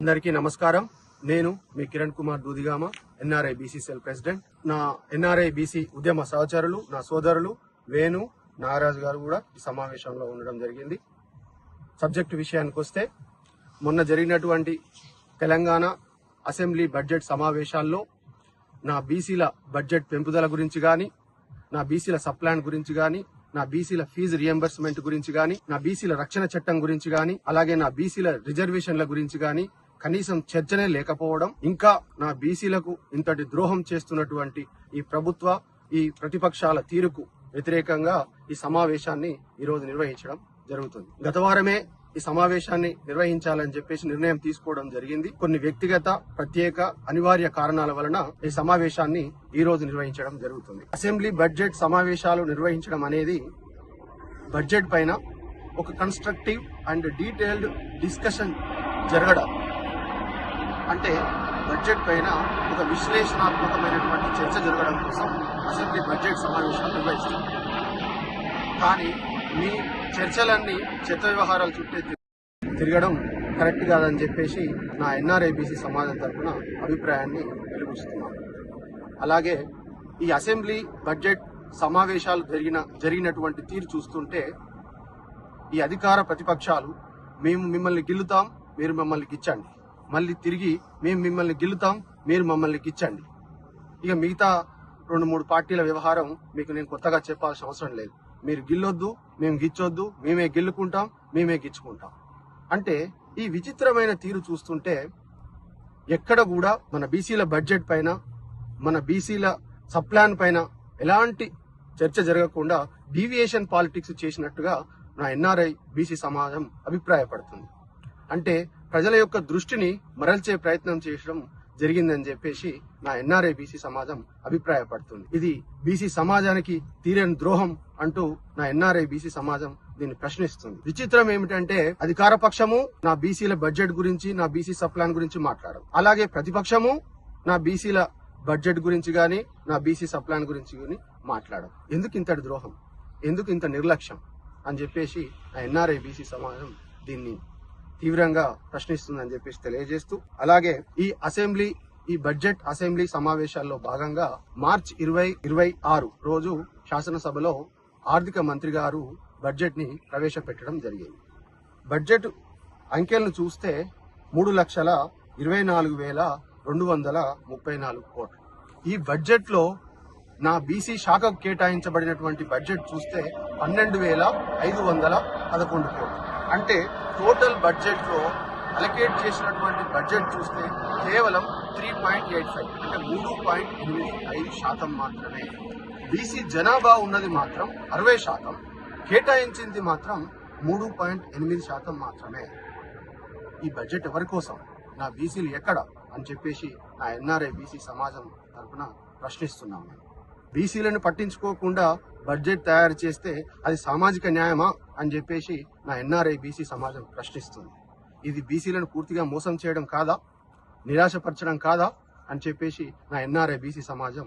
అందరికీ నమస్కారం. నేను మీ Kiran Kumar Dudigama, NRI BC cell president. నా ఎన్ఆర్ఐ బీసీ ఉద్యమ సహచరులు, నా సోదరులు వేణు, నాగరాజు గారు కూడా ఈ సమావేశంలో ఉండడం జరిగింది. సబ్జెక్టు విషయానికి వస్తే, మొన్న జరిగినటువంటి తెలంగాణ అసెంబ్లీ బడ్జెట్ సమావేశాల్లో నా బీసీల బడ్జెట్ పెంపుదల గురించి గాని, నా బీసీల సప్లాన్ గురించి గాని, నా బీసీల ఫీజు రియంబర్స్మెంట్ గురించి గాని, నా బీసీల రక్షణ చట్టం గురించి గాని, అలాగే నా బీసీల రిజర్వేషన్ల గురించి గాని కనీసం చర్చనే లేకపోవడం, ఇంకా నా బీసీలకు ఇంతటి ద్రోహం చేస్తున్నటువంటి ఈ ప్రభుత్వ, ఈ ప్రతిపక్షాల తీరుకు వ్యతిరేకంగా ఈ సమావేశాన్ని ఈరోజు నిర్వహించడం జరుగుతుంది. గత వారమే ఈ సమావేశాన్ని నిర్వహించాలని చెప్పేసి నిర్ణయం తీసుకోవడం జరిగింది. కొన్ని వ్యక్తిగత, ప్రత్యేక, అనివార్య కారణాల వలన ఈ సమావేశాన్ని ఈ రోజు నిర్వహించడం జరుగుతుంది. అసెంబ్లీ బడ్జెట్ సమావేశాలు నిర్వహించడం అనేది బడ్జెట్ పైన ఒక కన్స్ట్రక్టివ్ అండ్ డీటెయిల్డ్ డిస్కషన్ జరగడం, అంటే బడ్జెట్ పైన ఒక విశ్లేషణాత్మకమైనటువంటి చర్చ జరగడం కోసం అసెంబ్లీ బడ్జెట్ సమావేశాలు నిర్వహిస్తారు. కానీ మీ చర్చలన్నీ చెత్త వ్యవహారాల చుట్టే తిరగడం కరెక్ట్ కాదని చెప్పేసి నా ఎన్ఆర్ఐబీసీ సమాజం తరఫున అభిప్రాయాన్ని వెలుగుస్తున్నాను. అలాగే ఈ అసెంబ్లీ బడ్జెట్ సమావేశాలు జరిగినటువంటి తీరు చూస్తుంటే, ఈ అధికార ప్రతిపక్షాలు మేము మిమ్మల్ని గిల్లుతాం, మీరు మమ్మల్ని గిచ్చండి, మళ్ళీ తిరిగి మేము మిమ్మల్ని గిల్లుతాం, మీరు మమ్మల్ని గిచ్చండి. ఇక మిగతా 2-3 పార్టీల వ్యవహారం మీకు నేను కొత్తగా చెప్పాల్సిన అవసరం లేదు. మీరు గిల్లొద్దు, మేము గిచ్చొద్దు, మేమే గిల్లుకుంటాం, మేమే గిచ్చుకుంటాం. అంటే ఈ విచిత్రమైన తీరు చూస్తుంటే, ఎక్కడ కూడా మన బీసీల బడ్జెట్ పైన, మన బీసీల సప్లాన్ పైన ఎలాంటి చర్చ జరగకుండా డీవియేషన్ పాలిటిక్స్ చేసినట్టుగా నా ఎన్ఆర్ఐ బీసీ సమాజం అభిప్రాయపడుతుంది. అంటే ప్రజల యొక్క దృష్టిని మరల్చే ప్రయత్నం చేయడం జరిగిందని చెప్పేసి నా ఎన్ఆర్ఐ బీసీ సమాజం అభిప్రాయపడుతుంది. ఇది బీసీ సమాజానికి తీరని ద్రోహం అంటూ నా ఎన్ఆర్ఐ బీసీ సమాజం దీన్ని ప్రశ్నిస్తుంది. విచిత్రం ఏమిటంటే, అధికార పక్షము నా బీసీల బడ్జెట్ గురించి, నా బీసీ సప్లాన్ గురించి మాట్లాడదు. అలాగే ప్రతిపక్షము నా బీసీల బడ్జెట్ గురించి గాని, నా బీసీ సప్లాన్ గురించి గాని మాట్లాడదు. ఎందుకు ఇంతటి ద్రోహం, ఎందుకు ఇంత నిర్లక్ష్యం అని చెప్పేసి నా ఎన్ఆర్ఐ బీసీ సమాజం దీన్ని తీవ్రంగా ప్రశ్నిస్తుందని చెప్పేసి తెలియజేస్తూ, అలాగే ఈ బడ్జెట్ అసెంబ్లీ సమావేశాల్లో భాగంగా మార్చి 2026 రోజు శాసనసభలో ఆర్థిక మంత్రి గారు బడ్జెట్ ని ప్రవేశపెట్టడం జరిగింది. బడ్జెట్ అంకెలను చూస్తే 3,24,234 కోట్లు. ఈ బడ్జెట్ లో నా బీసీ శాఖకు కేటాయించబడినటువంటి బడ్జెట్ చూస్తే 12,511 కోట్లు. అంటే టోటల్ బడ్జెట్ లో అలకేట్ చేసినటువంటి బడ్జెట్ చూస్తే కేవలం 3.85 అంటే 3.85% మాత్రమే. బీసీ జనాభా ఉన్నది మాత్రం 60%, కేటాయించింది మాత్రం 3.8% మాత్రమే. ఈ బడ్జెట్ ఎవరి కోసం, నా బీసీలు ఎక్కడ అని చెప్పేసి నా ఎన్ఆర్ఐ బీసీ సమాజం తరఫున ప్రశ్నిస్తున్నాము. బీసీలను పట్టించుకోకుండా బడ్జెట్ తయారు చేస్తే అది సామాజిక న్యాయమా అని చెప్పేసి నా ఎన్ఆర్ఐ బీసీ సమాజం ప్రశ్నిస్తుంది. ఇది బీసీలను పూర్తిగా మోసం చేయడం కాదా, నిరాశపరచడం కాదా అని చెప్పేసి నా ఎన్ఆర్ఐ బీసీ సమాజం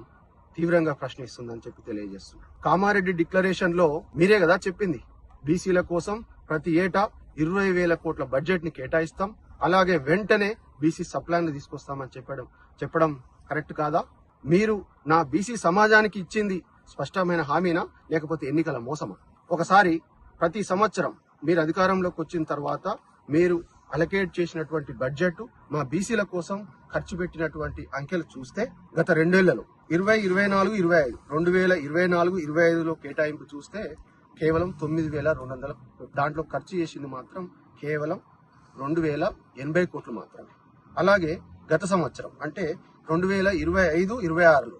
తీవ్రంగా ప్రశ్నిస్తుందని చెప్పి తెలియజేస్తుంది. కామారెడ్డి డిక్లరేషన్ లో మీరే కదా చెప్పింది, బీసీల కోసం ప్రతి ఏటా 20,000 కోట్ల బడ్జెట్ ని కేటాయిస్తాం, అలాగే వెంటనే బీసీ సప్లాన్ ని తీసుకొస్తామని చెప్పడం కరెక్ట్ కాదా? మీరు నా బీసీ సమాజానికి ఇచ్చింది స్పష్టమైన హామీనా, లేకపోతే ఎన్నికల మోసమా? ఒకసారి ప్రతి సంవత్సరం మీరు అధికారంలోకి వచ్చిన తర్వాత మీరు అలకేట్ చేసినటువంటి బడ్జెట్, మా బీసీల కోసం ఖర్చు పెట్టినటువంటి అంకెలు చూస్తే గత 2 ఏళ్లలో 2024-25 2024-25లో కేటాయింపు చూస్తే కేవలం 9,200, దాంట్లో ఖర్చు చేసింది మాత్రం కేవలం 2,080 కోట్లు మాత్రమే. అలాగే గత సంవత్సరం అంటే 2025-26లో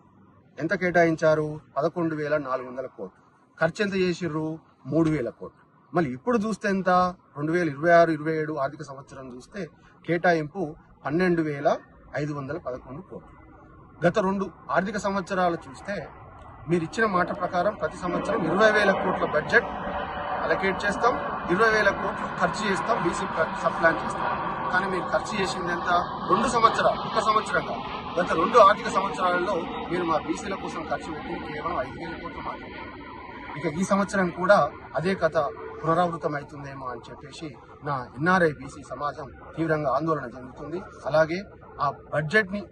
ఎంత కేటాయించారు? 11,400 కోట్లు. ఖర్చు ఎంత చేసిర్రు? 3,000 కోట్లు. మళ్ళీ ఇప్పుడు చూస్తే ఎంత? 2026-27 ఆర్థిక సంవత్సరం చూస్తే కేటాయింపు 12,511 కోట్లు. గత 2 ఆర్థిక సంవత్సరాలు చూస్తే మీరు ఇచ్చిన మాట ప్రకారం ప్రతి సంవత్సరం 20,000 కోట్ల బడ్జెట్ అలకేట్ చేస్తాం, 20,000 కోట్లు ఖర్చు చేస్తాం, బీసీ సప్లాన్ చేస్తాం. కానీ మీరు ఖర్చు చేసింది ఎంత? 2 సంవత్సరాలు, 1 సంవత్సరంగా గత 2 ఆర్థిక సంవత్సరాలలో మీరు మా బీసీల కోసం ఖర్చు పెట్టింది కేవలం 5,000 కోట్లు మాత్రమే. ఇక ఈ సంవత్సరం కూడా అదే కథ పునరావృతం అవుతుందేమో అని చెప్పేసి నా ఎన్ఆర్ఐ బీసీ సమాజం తీవ్రంగా ఆందోళన చెందుతుంది. అలాగే ఆ బడ్జెట్ ని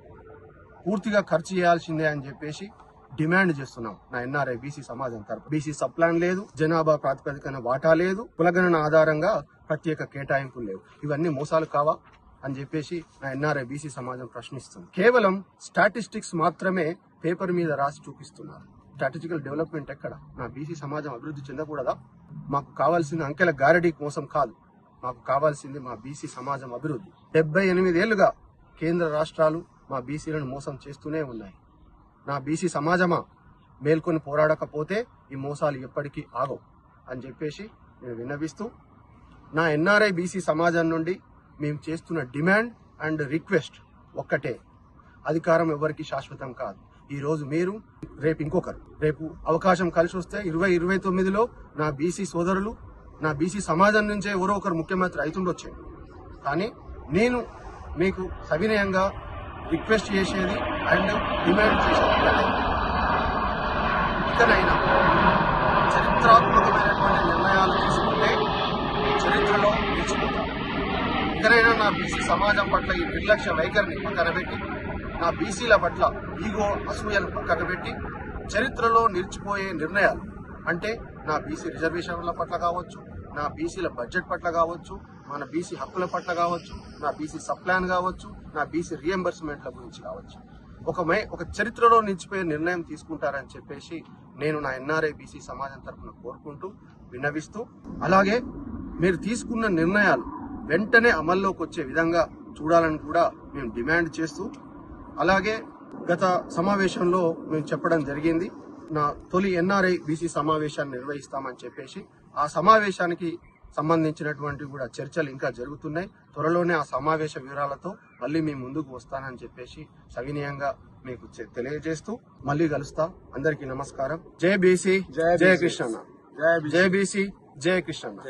పూర్తిగా ఖర్చు చేయాల్సిందే అని చెప్పేసి డిమాండ్ చేస్తున్నాం. నా ఎన్ఆర్ఐ బీసీ సమాజం తరపు బీసీ సబ్ ప్లాన్ లేదు, జనాభా ప్రాతిపదికన వాటా లేదు, కులగణన ఆధారంగా ప్రత్యేక కేటాయింపులు లేవు. ఇవన్నీ మోసాలు కావా అని చెప్పేసి నా ఎన్ఆర్ఐ బీసీ సమాజం ప్రశ్నిస్తుంది. కేవలం స్టాటిస్టిక్స్ మాత్రమే పేపర్ మీద రాసి చూపిస్తున్నారు. స్ట్రాటజికల్ డెవలప్మెంట్ ఎక్కడ? నా బీసీ సమాజం అభివృద్ధి చెందకూడదా? మాకు కావాల్సింది అంకెల గారడీ మోసం కాదు, మాకు కావాల్సింది మా బీసీ సమాజం అభివృద్ధి. 78 ఏళ్లుగా కేంద్ర రాష్ట్రాలు మా బీసీలను మోసం చేస్తూనే ఉన్నాయి. నా బీసీ సమాజమా మేల్కొని పోరాడకపోతే ఈ మోసాలు ఎప్పటికీ ఆగవు అని చెప్పేసి నేను విన్నవిస్తూ, నా ఎన్ఆర్ఐ బీసీ సమాజం నుండి మేము చేస్తున్న డిమాండ్ అండ్ రిక్వెస్ట్ ఒక్కటే, అధికారం ఎవరికి శాశ్వతం కాదు. ఈ రోజు మీరు, రేపు ఇంకొకరు. రేపు అవకాశం కలిసి వస్తే 2029లో నా బీసీ సోదరులు, నా బీసీ సమాజం నుంచే ఎవరో ఒకరు ముఖ్యమంత్రి అవుతుండొచ్చు. కానీ నేను మీకు సవినయంగా రిక్వెస్ట్ చేసేది అండ్ డిమాండ్ చేసేది ఇకనైనా చరిత్రాత్మకమైనటువంటి నిర్ణయాలు తీసుకుంటే చరిత్రలో నిలిచిపోతాం. ఇకనైనా నా బీసీ సమాజం పట్ల ఈ నిర్లక్ష్య వైఖరిని పక్కన పెట్టి, నా బీసీల పట్ల ఈగో అసూయను పక్కన పెట్టి చరిత్రలో నిలిచిపోయే నిర్ణయాలు అంటే నా బీసీ రిజర్వేషన్ల పట్ల కావచ్చు, నా బీసీల బడ్జెట్ పట్ల కావచ్చు, మన బీసీ హక్కుల పట్ల కావచ్చు, నా బీసీ సబ్ ప్లాన్ కావచ్చు, నా బీసీ రియంబర్స్మెంట్ల గురించి కావచ్చు, ఒక చరిత్రలో నిలిచిపోయే నిర్ణయం తీసుకుంటారని చెప్పేసి నేను నా ఎన్ఆర్ఐ బీసీ సమాజం తరఫున కోరుకుంటూ విన్నవిస్తూ, అలాగే మీరు తీసుకున్న నిర్ణయాలు వెంటనే అమల్లోకి వచ్చే విధంగా చూడాలని కూడా మేము డిమాండ్ చేస్తూ, అలాగే గత సమావేశంలో మేము చెప్పడం జరిగింది, నా తొలి ఎన్ఆర్ఐ బీసీ సమావేశాన్ని నిర్వహిస్తామని చెప్పేసి. ఆ సమావేశానికి సంబంధించినటువంటి కూడా చర్చలు ఇంకా జరుగుతున్నాయి. త్వరలోనే ఆ సమావేశ వివరాలతో మళ్ళీ మీ ముందుకు వస్తానని చెప్పేసి సవినయంగా మీకు తెలియజేస్తూ మళ్ళీ కలుస్తా. అందరికీ నమస్కారం. జై బీసీ, జై కృష్ణన్న. జై బీసీ, జై కృష్ణన్న.